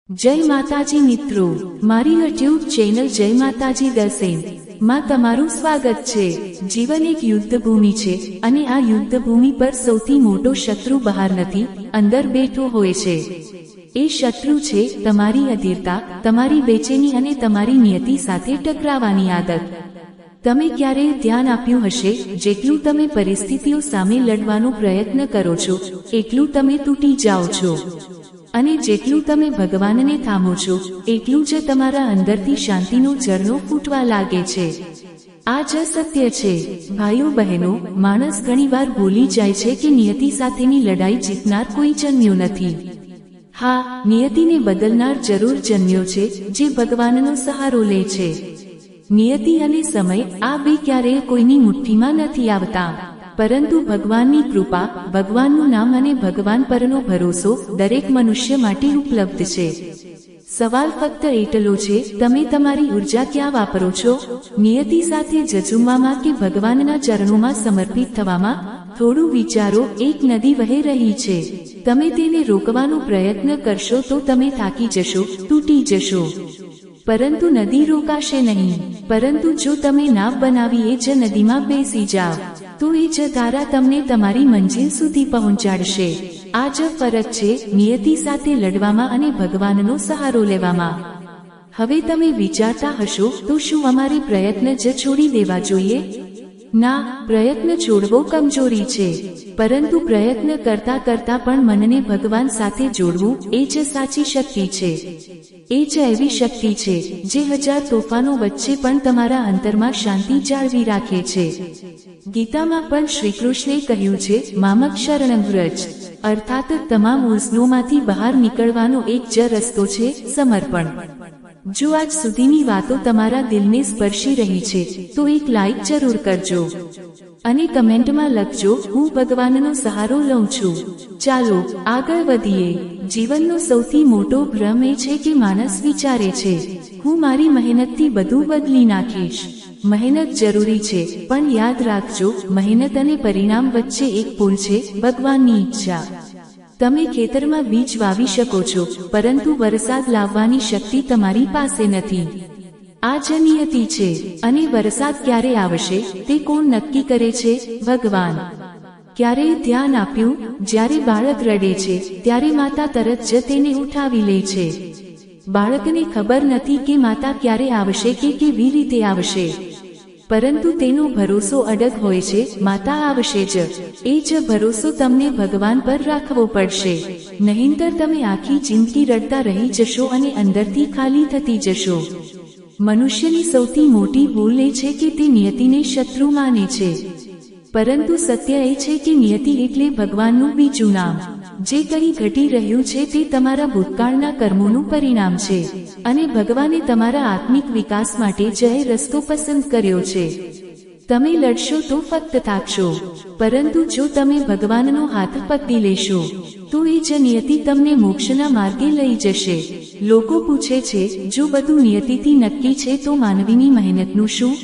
જય માતાજી મિત્રો, મારી યુટ્યુબ ચેનલ જય માતાજી દર્શન માં તમારું સ્વાગત છે। જીવન એક યુદ્ધભૂમિ છે અને આ યુદ્ધભૂમિ પર સૌથી મોટો શત્રુ બહાર નથી, અંદર બેઠો હોય છે। એ શત્રુ છે તમારી અધીરતા, તમારી બેચેની અને તમારી નિયતિ સાથે ટકરાવાની આદત। તમે ક્યારેય ધ્યાન આપ્યું હશે, જેટલું તમે પરિસ્થિતિઓ સામે લડવાનો પ્રયત્ન કરો છો એટલું તમે તૂટી જાઓ છો, અને જેટલું તમે ભગવાનને થામો છો એટલું જ તમારા અંદરથી શાંતિનો ઝરણો ફૂટવા લાગે છે। આ જ સત્ય છે ભાઈઓ બહેનો। માણસ ઘણીવાર ભૂલી જાય છે કે નિયતિ સાથેની લડાઈ જીતનાર કોઈ જન્મ્યો નથી। હા, નિયતિને બદલનાર જરૂર જન્મ્યો છે, જે ભગવાનનો સહારો લે છે। નિયતિ અને સમય આ બે ક્યારેય કોઈની મુઠ્ઠીમાં નથી આવતા, પરંતુ ભગવાનની કૃપા, ભગવાનનું નામ અને ભગવાન પરનો ભરોસો દરેક મનુષ્ય માટે ઉપલબ્ધ છે। સવાલ ફક્ત એટલો છે, તમે તમારી ઉર્જા ક્યાં વાપરો છો? નિયતિ સાથે ઝઝૂમવામાં કે ભગવાનના ચરણોમાં સમર્પિત થવામાં? થોડું વિચારો, એક નદી વહી રહી છે, તમે તેને રોકવાનો પ્રયત્ન કરશો તો તમે થાકી જશો, તૂટી જશો, પરંતુ નદી રોકાશે નહીં। પરંતુ જો તમે નાવ બનાવી એ જ નદીમાં બેસી જાઓ તો એ જ ધારા તમને તમારી મંજિલ સુધી પહોંચાડશે। આ જ ફરક છે નિયતિ સાથે લડવામાં અને ભગવાનનો સહારો લેવામાં। હવે તમે વિચારતા હશો, તો શું અમારે પ્રયત્ન જ છોડી દેવા જોઈએ? ના, પ્રયત્ન છોડવો કમજોરી છે, પરંતુ પ્રયત્ન કરતા કરતા પણ મનને ભગવાન સાથે જોડવું એ જ સાચી શક્તિ છે। એ જ એવી શક્તિ છે જે હજાર તોફાનો વચ્ચે પણ તમારા અંતરમાં શાંતિ જાળવી રાખે છે। ગીતામાં પણ શ્રીકૃષ્ણે કહ્યું છે, મામક શરણં વ્રજ, અર્થાત તમામ ઉલઝનોમાંથી બહાર નીકળવાનો એક જ રસ્તો છે, સમર્પણ। જો આજ સુધીની વાતો તમારા દિલને સ્પર્શી રહી છે તો એક લાઈક જરૂર કરજો અને કમેન્ટમાં લખજો, હું ભગવાનનો સહારો લઉં છું। ચાલો આગળ વધીએ। જીવનનો સૌથી મોટો ભ્રમ એ છે કે માણસ વિચારે છે, હું મારી મહેનતથી બધું બદલી નાખીશ। મહેનત જરૂરી છે, પણ યાદ રાખજો, મહેનત અને પરિણામ વચ્ચે એક પુલ છે, ભગવાનની ઈચ્છા। તમે ખેતરમાં બીજ વાવી શકો છો, પરંતુ વરસાદ લાવવાની શક્તિ તમારી પાસે નથી। આ જ નિયતિ છે। અને વરસાદ ક્યારે આવશે તે કોણ નક્કી કરે છે? ભગવાન। ક્યારેય ધ્યાન આપ્યું, જ્યારે બાળક રડે છે ત્યારે માતા તરત જ તેને ઉઠાવી લે છે। બાળકને ખબર નથી કે માતા ક્યારે આવશે કે કેવી રીતે આવશે, પરંતુ તેનો ભરોસો અડગ હોય છે, માતા આવશે જ। એ જ ભરોસો તમને ભગવાન પર રાખવો પડશે, નહીંતર તમે આખી જિંદગી રડતા રહી જશો અને અંદરથી ખાલી થતી જશો। મનુષ્યની સૌથી મોટી ભૂલ એ છે કે તે નિયતિને શત્રુ માને છે, પરંતુ સત્ય એ છે કે નિયતિ એટલે ભગવાનનું બીજું નામ। જે કંઈ ઘટી રહ્યું છે તે તમારા ભૂતકાળના કર્મોનું પરિણામ છે, અને ભગવાને તમારા આત્મિક વિકાસ માટે જ એ રસ્તો પસંદ કર્યો છે। તમે લડશો તો ફક્ત થાકશો, પરંતુ જો તમે ભગવાનનો હાથ પકડી લેશો તો એ જ નિયતિ તમને મોક્ષના માર્ગે લઈ જશે। લોકો પૂછે છે, જો બધું નિયતિથી નક્કી છે તો માનવીની મહેનતનું શું?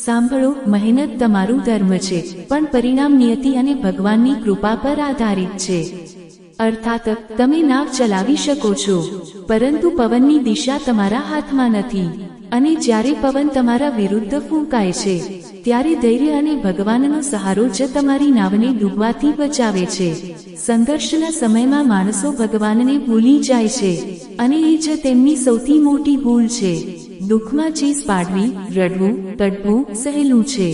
સાંભળો, મહેનત તમારું ધર્મ છે, પણ પરિણામ નિયતિ અને ભગવાનની કૃપા પર આધારિત છે। અર્થાત તમે નાવ ચલાવી શકો છો, પરંતુ પવનની દિશા તમારા હાથમાં નથી, અને જ્યારે પવન તમારા વિરુદ્ધ ફૂંકાય છે ત્યારે ધૈર્ય અને ભગવાનનો સહારો જ તમારી નાવને ડૂબવાથી બચાવે છે। સંઘર્ષના સમયમાં માણસો ભગવાનને ભૂલી જાય છે, અને એ જ તેમની સૌથી મોટી ભૂલ છે। દુઃખમાં ચીસ પાડવી, રડવું, તડવું સહેલું છે,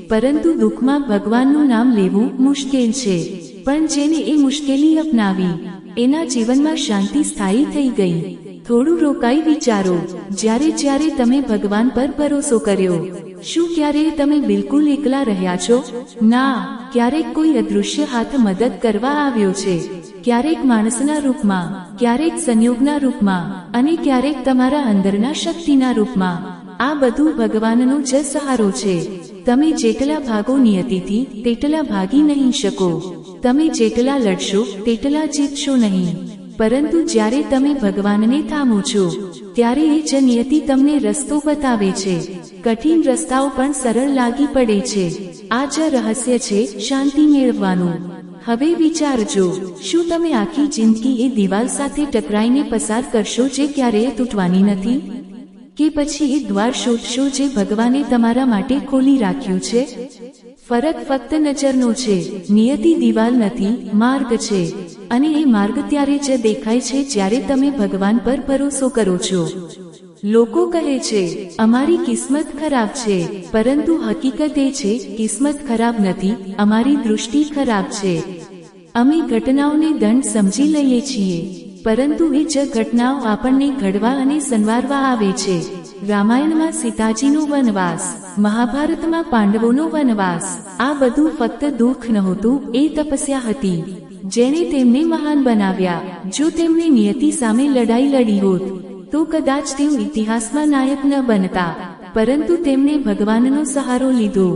પરંતુ દુઃખમાં ભગવાનનું નામ લેવું મુશ્કેલ છે। પણ જેને એ મુશ્કેલી અપનાવી, એના જીવનમાં શાંતિ સ્થાયી થઈ ગઈ। થોડું રોકાઈ વિચારો, જ્યારે તમે ભગવાન પર ભરોસો કર્યો, શું ક્યારેય તમે બિલકુલ એકલા રહ્યા છો? ના, ક્યારેક કોઈ અદૃશ્ય હાથ મદદ કરવા આવ્યો છે, ક્યારેક માણસના રૂપમાં, ક્યારેક સંયોગના રૂપમાં, અને ક્યારેક તમારા અંદરના શક્તિના રૂપમાં। આ બધું ભગવાનનો જ સહારો છે। તમે જેટલા ભાગો નિયતિથી તેટલા ભાગી નહીં શકો, તમે જેટલા લડશો તેટલા જીતશો નહીં, પરંતુ જ્યારે તમે ભગવાનને થામો છો ત્યારે એ જ નિયતિ તમને રસ્તો બતાવે છે। કઠિન રસ્તાઓ પણ સરળ લાગી પડે છે। આ જ રહસ્ય છે શાંતિ મેળવવાનું। હવે વિચારજો, શું તમે આખી જિંદગી એ દિવાલ સાથે ટકરાઈને પસાર કરશો જે ક્યારેય તૂટવાની નથી? કે પછી એ દ્વાર શોધશો જે ભગવાને તમારા માટે ખોલી રાખ્યું છે? ફરક ફક્ત નજરનો છે. નિયતિ દિવાલ નથી, માર્ગ છે. અને એ માર્ગ ત્યારે જ દેખાય છે જ્યારે તમે ભગવાન પર ભરોસો કરો છો. લોકો કહે છે, અમારી કિસ્મત ખરાબ છે, પરંતુ હકીકત એ છે, કિસ્મત ખરાબ નથી, અમારી દૃષ્ટિ ખરાબ છે. અમે ઘટનાઓને દંડ સમજી લઈએ છીએ, પરંતુ એ જ ઘટનાઓ આપણને ઘડવા અને સંવારવા આવે છે. રામાયણમાં સીતાજીનો વનવાસ, મહાભારતમાં પાંડવોનો વનવાસ, આ બધું ફક્ત દુઃખ નહોતું, એ તપસ્યા હતી જેણે તેમને મહાન બનાવ્યા. જો તેમણે નિયતિ સામે લડાઈ લડી હોત તો કદાચ તેઓ ઇતિહાસમાં નાયક ન બનતા, પરંતુ તેમણે ભગવાનનો સહારો લીધો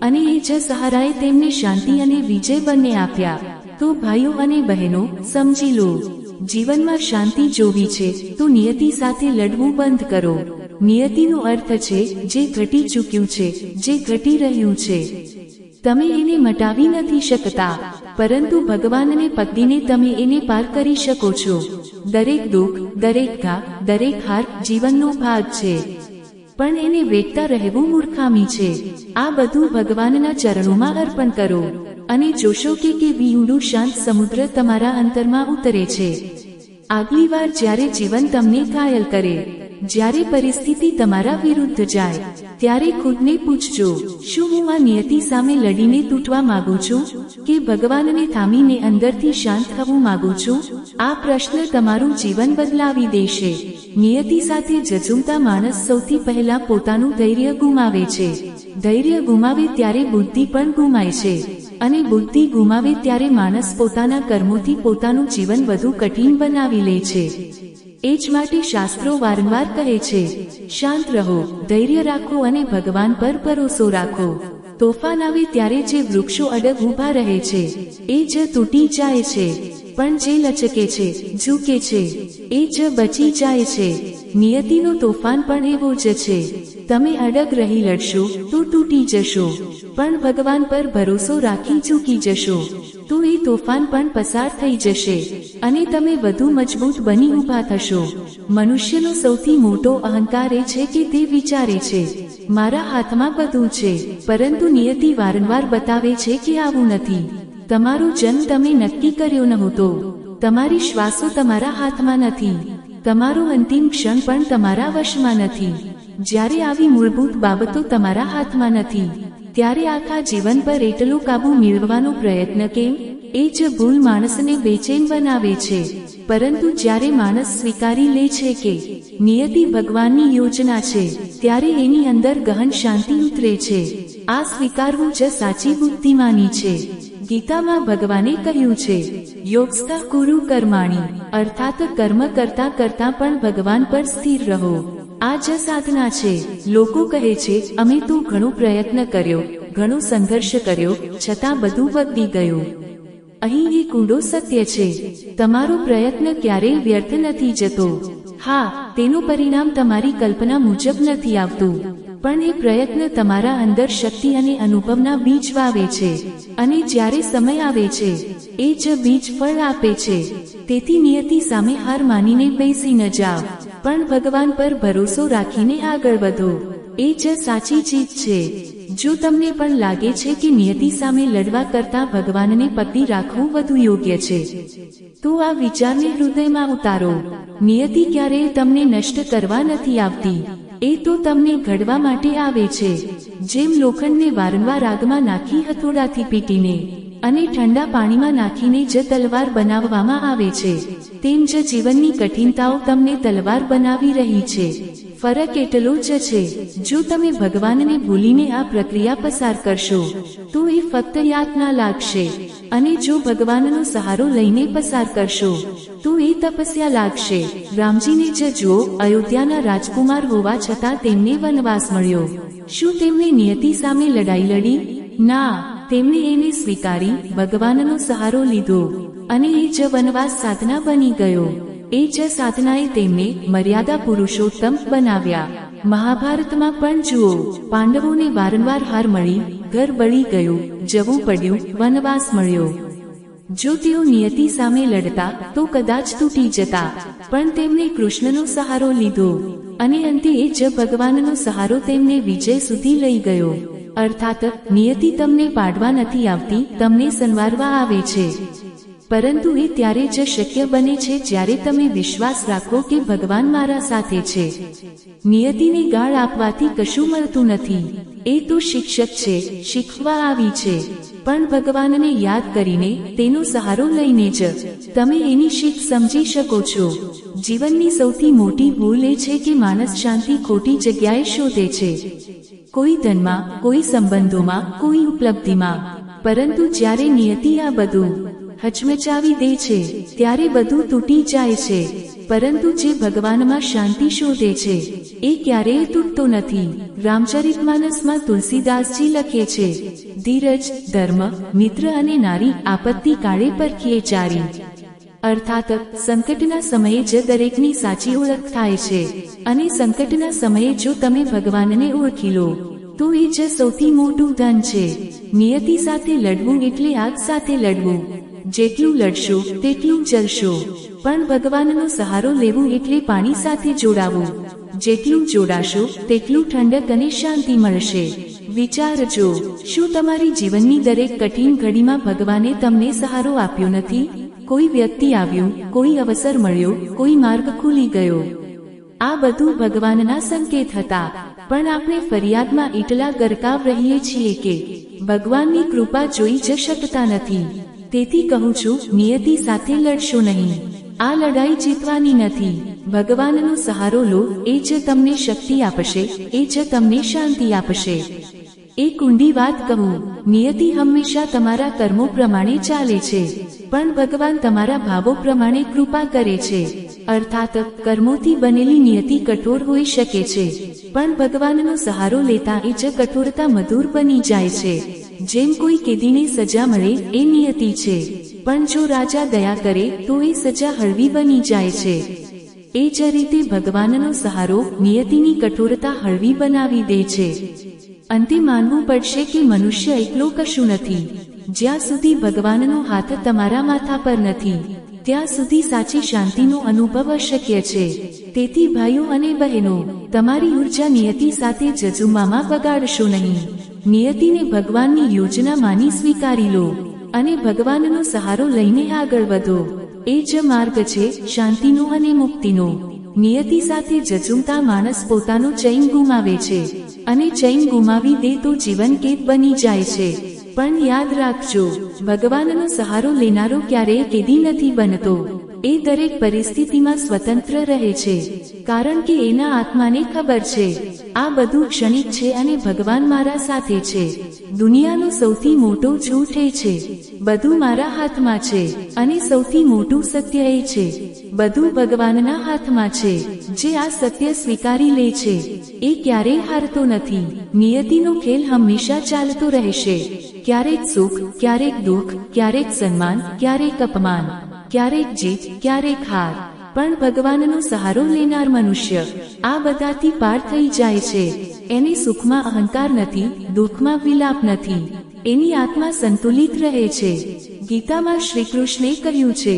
અને એ જ સહારાએ તેમને શાંતિ અને વિજય બંને આપ્યા. તો ભાઈઓ અને બહેનો, સમજી લો, જીવનમાં શાંતિ જોવી છે તો નિયતિ સાથે લડવું બંધ કરો. નિયતિનો અર્થ છે જે ઘટી ચૂક્યું છે, જે ઘટી રહ્યું છે. તમે એને મટાવી નથી શકતા, પરંતુ ભગવાનને પકડીને તમે એને પાર કરી શકો છો. દરેક દુઃખ, દરેક ઘા, દરેક હાર જીવનનો ભાગ છે, પણ એને વેઠતા રહેવું મૂર્ખામી છે. આ બધું ભગવાનના ચરણોમાં અર્પણ કરો અને જોશો કે કેવી ઊંડું શાંત સમુદ્ર તમારા અંતરમાં ઉતરે છે. આગલી વાર જ્યારે જીવન તમને ઘાયલ કરે, જ્યારે પરિસ્થિતિ તમારા વિરુદ્ધ જાય, ત્યારે ખુદને પૂછજો, શું હું આ નિયતિ સામે લડીને તૂટવા માંગુ છું કે ભગવાનને થામીને અંદરથી શાંત થવું માંગુ છું? આ પ્રશ્ન તમારું જીવન બદલાવી દેશે. નિયતિ સાથે ઝઝૂમતા માણસ સૌથી પહેલા પોતાનું ધૈર્ય ગુમાવે છે. ધૈર્ય ગુમાવે ત્યારે બુદ્ધિ પણ ગુમાય છે, અને બુદ્ધિ ગુમાવે ત્યારે માણસ પોતાના કર્મોથી પોતાનું જીવન વધુ કઠિન બનાવી લે છે. એ જ માટે શાસ્ત્રો વારંવાર કહે છે, શાંત રહો, ધૈર્ય રાખો અને ભગવાન પર ભરોસો રાખો. તોફાન આવે ત્યારે જે વૃક્ષો અડગ ઊભા રહે છે એ જ તૂટી જાય છે, પણ જે લચકે છે, ઝૂકે છે, એ જ બચી જાય છે. નિયતિનો તોફાન પણ એવો જ છે. તમે અડગ રહી લડશો તો તૂટી જશો, પણ ભગવાન પર ભરોસો રાખી ઝૂકી જશો તો એ તોફાન પણ પસાર થઈ જશે અને તમે વધુ મજબૂત બની ઊભા થશો. મનુષ્યનો સૌથી મોટો અહંકાર એ છે કે તે વિચારે છે, મારા હાથમાં બધું છે, પરંતુ નિયતિ વારંવાર બતાવે છે કે આવું નથી. તમારો જન્મ તમે નક્કી કર્યો નહોતો, તમારી શ્વાસો તમારા હાથમાં નથી, તમારો અંતિમ ક્ષણ પણ તમારા વશમાં નથી. જ્યારે આવી મૂળભૂત બાબતો તમારા હાથમાં નથી, ત્યારે આખા જીવન પર એટલો કાબુ મેળવવાનો પ્રયત્ન કેમ? એ જ ભૂલ માણસને બેચેન બનાવે છે. પરંતુ જ્યારે માણસ સ્વીકારી લે છે કે નિયતિ ભગવાનની યોજના છે, ત્યારે એની અંદર ગહન શાંતિ ઉતરે છે. આ સ્વીકારવું જ સાચી બુદ્ધિમાની છે. ગીતામાં ભગવાને કહ્યું છે, યોગસ્થઃ કુરુ કર્માણિ, અર્થાત કર્મ કરતા કરતા પણ ભગવાન પર સ્થિર રહો. આ જ સાધના છે. લોકો કહે છે, અમે તો ઘણો પ્રયત્ન કર્યો, ઘણો સંઘર્ષ કર્યો, છતાં બધું બગડી ગયું. અહીં એક ઊંડો સત્ય છે, તમારો પ્રયત્ન ક્યારેય વ્યર્થ નથી જતો. હા, તેનું પરિણામ તમારી કલ્પના મુજબ નથી આવતું, પણ એ પ્રયત્ન તમારા અંદર શક્તિ અને અનુભવના બીજ વાવે છે, અને જ્યારે સમય આવે છે એ જ બીજ ફળ આપે છે. તેથી નિયતિ સામે હાર માનીને બેસી ન જાઓ, પણ ભગવાન પર ભરોસો રાખીને આગળ વધો. એ જ સાચી જીત છે. જો તમને પણ લાગે છે કે નિયતિ સામે લડવા કરતા ભગવાનને પકડી રાખવું વધુ યોગ્ય છે, તો આ વિચારને હૃદયમાં ઉતારો. નિયતિ ક્યારેય તમને નષ્ટ કરવા નથી આવતી, એ તો તમને ઘડવા માટે આવે છે. જેમ લોખંડને વારંવાર આગમાં નાખી હથોડાથી પીટીને અને ઠંડા પાણીમાં નાખીને જ તલવાર બનાવવામાં આવે છે, તેમ જ જીવનની કઠિનતાઓ તમને તલવાર બનાવી રહી છે. ફરક એટલો જ છે, જો તમે ભગવાનને ભૂલીને આ પ્રક્રિયા પસાર કરશો તો એ ફક્ત યાતના લાગશે, અને જો ભગવાનનો સહારો લઈને પસાર કરશો તો એ તપસ્યા લાગશે. રામજીને જ જુઓ, અયોધ્યાના રાજકુમાર હોવા છતાં તેમને વનવાસ મળ્યો. શું તેમણે નિયતિ સામે લડાઈ લડી? ના, તેમણે એને સ્વીકારી, ભગવાનનો સહારો લીધો, અને એ જ વનવાસ સાધના બની ગયો. એ જ સાધનાએ તેમને મર્યાદા પુરુષોત્તમ બનાવ્યા. મહાભારતમાં પણ જુઓ, પાંડવોને વારંવાર હાર મળી, ઘર બળી ગયું, જવું પડ્યું, વનવાસ મળ્યો. જો તેઓ નિયતિ સામે લડતા તો કદાચ તૂટી જતા, પણ તેમણે કૃષ્ણનો સહારો લીધો અને અંતે એ જ ભગવાનનો સહારો તેમને વિજય સુધી લઈ ગયો. અર્થાત નિયતિ તમને પાડવા નથી આવતી, તમને સંવારવા આવે છે. પરંતુ એ ત્યારે જ શક્ય બને છે જ્યારે તમે વિશ્વાસ રાખો કે ભગવાન મારા સાથે છે. નિયતિને ગાળ આપવાથી કશું મળતું નથી. એ તો શિક્ષક છે, શીખવા આવી છે. પણ ભગવાનને યાદ કરીને, તેનો સહારો લઈને જ તમે એની શીખ સમજી શકો છો. જીવનની સૌથી મોટી ભૂલ એ છે કે માણસ શાંતિ ખોટી જગ્યાએ શોધે છે. કોઈ ધનમાં, કોઈ સંબંધોમાં, કોઈ ઉપલબ્ધિમાં. પરંતુ જ્યારે નિયતિ આ બધું હચમચાવી દે છે, ત્યારે બધું તૂટી જાય છે. પરંતુ જે ભગવાનમાં શાંતિ શોધે છે, એ ક્યારેય તૂટતો નથી. રામચરિતમાનસમાં તુલસીદાસજી લખે છે, ધીરજ, ધર્મ, મિત્ર અને નારી આપત્તિ કાળે પરખીએ ચારી. અર્થાત સંકટના સમયે જ દરેકની સાચી ઓળખ થાય છે. અને સંકટના સમયે જો તમે ભગવાનને ઓળખી લો, તો એ જ સૌથી મોટું ધન છે. નિયતિ સાથે લડવું એટલે આગ સાથે લડવું. જેટલું લડશો તેટલું જલશો. પણ ભગવાનનો સહારો લેવું એટલે પાણી સાથે જોડાવું. જેટલું જોડાશો તેટલું ઠંડક અને શાંતિ મળશે. વિચારજો, શું તમારી જીવનની દરેક કઠિન ઘડીમાં ભગવાને તમને સહારો આપ્યો નથી? કોઈ વ્યક્તિ આવ્યું, કોઈ અવસર મળ્યો, કોઈ માર્ગ ખુલી ગયો. આ બધું ભગવાનના સંકેત હતા. પણ આપણે ફરિયાદમાં એટલા ગરકાવ રહીએ છીએ કે ભગવાનની કૃપા જોઈ જ શકતા નથી. તેથી કહું છું, નિયતિ સાથે લડશો નહીં. આ લડાઈ જીતવાની નથી. ભગવાનનો સહારો લો, એ જ તમને શક્તિ આપશે, એ જ તમને શાંતિ આપશે. એક ઊંડી વાત કહું, નિયતિ હંમેશા તમારા કર્મો પ્રમાણે ચાલે છે, પણ ભગવાન તમારા ભાવો પ્રમાણે કૃપા કરે છે. અર્થાત કર્મોથી બનેલી નિયતિ કઠોર હોઈ શકે છે, પણ ભગવાનનો સહારો લેતા એ જ કઠોરતા મધુર બની જાય છે. જેમ કોઈ કેદીને સજા મળે એ નિયતિ છે, પણ જો રાજા દયા કરે તો એ સજા હળવી બની જાય છે. એ જ રીતે ભગવાનનો સહારો નિયતિની કઠોરતા હળવી બનાવી દે છે. અંતે માનવું પડશે કે મનુષ્ય એકલો કશું નથી. જ્યાં સુધી ભગવાનનો હાથ તમારા માથા પર નથી, ત્યાં સુધી સાચી શાંતિનો અનુભવ અશક્ય છે. તેથી ભાઈઓ અને બહેનો, તમારી ઉર્જા નિયતિ સાથે જજુમામાં બગાડશો નહીં. નિયતિને ભગવાનની યોજના માની સ્વીકારી લો અને ભગવાનનો સહારો લઈને આગળ વધો. એ જ માર્ગ છે શાંતિનો અને મુક્તિનો. નિયતિ સાથે જજુમતા માણસ પોતાનો ચૈન ગુમાવે છે, અને ચૈન ગુમાવી દે તો જીવન કેદ બની જાય છે. પણ યાદ રાખજો, ભગવાનનો સહારો લેનારો ક્યારેય કેદી નથી બનતો. એ દરેક પરિસ્થિતિમાં સ્વતંત્ર રહે છે, કારણ કે એના આત્માને ખબર છે, આ બધું ક્ષણિક છે અને ભગવાન મારા સાથે છે. દુનિયાનો સૌથી મોટો જૂઠ એ છે, બધું મારા હાથમાં છે, અને સૌથી મોટું સત્ય એ છે, બધું ભગવાનના હાથમાં છે. જે આ સત્ય સ્વીકારી લે છે, એ ક્યારેય હારતો નથી. નિયતિનો ખેલ હંમેશા ચાલતો રહેશે. ક્યારેક સુખ, ક્યારેક દુઃખ, ક્યારેક સન્માન, ક્યારેક અપમાન, ક્યારેક જીત, ક્યારેક હાર. પણ ભગવાનનો સહારો લેનાર મનુષ્ય આ બધાથી પાર થઈ જાય છે. એને સુખમાં અહંકાર નથી, દુઃખમાં વિલાપ નથી. એની આત્મા સંતુલિત રહે છે. ગીતામાં શ્રીકૃષ્ણે કહ્યું છે,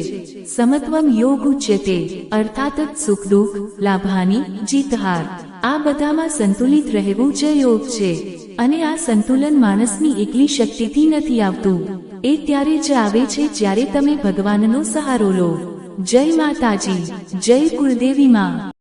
સમત્વમ યોગ ઉચ્યતે, અર્થાત સુખ દુઃખ, લાભહાનિ, જીત હાર, આ બધામાં સંતુલિત રહેવું જ યોગ છે. અને આ સંતુલન માણસની એકલી શક્તિથી નથી આવતું. એ ત્યારે જ આવે છે જ્યારે તમે ભગવાનનો સહારો લો. જય માતાજી, જય કુળદેવી માં.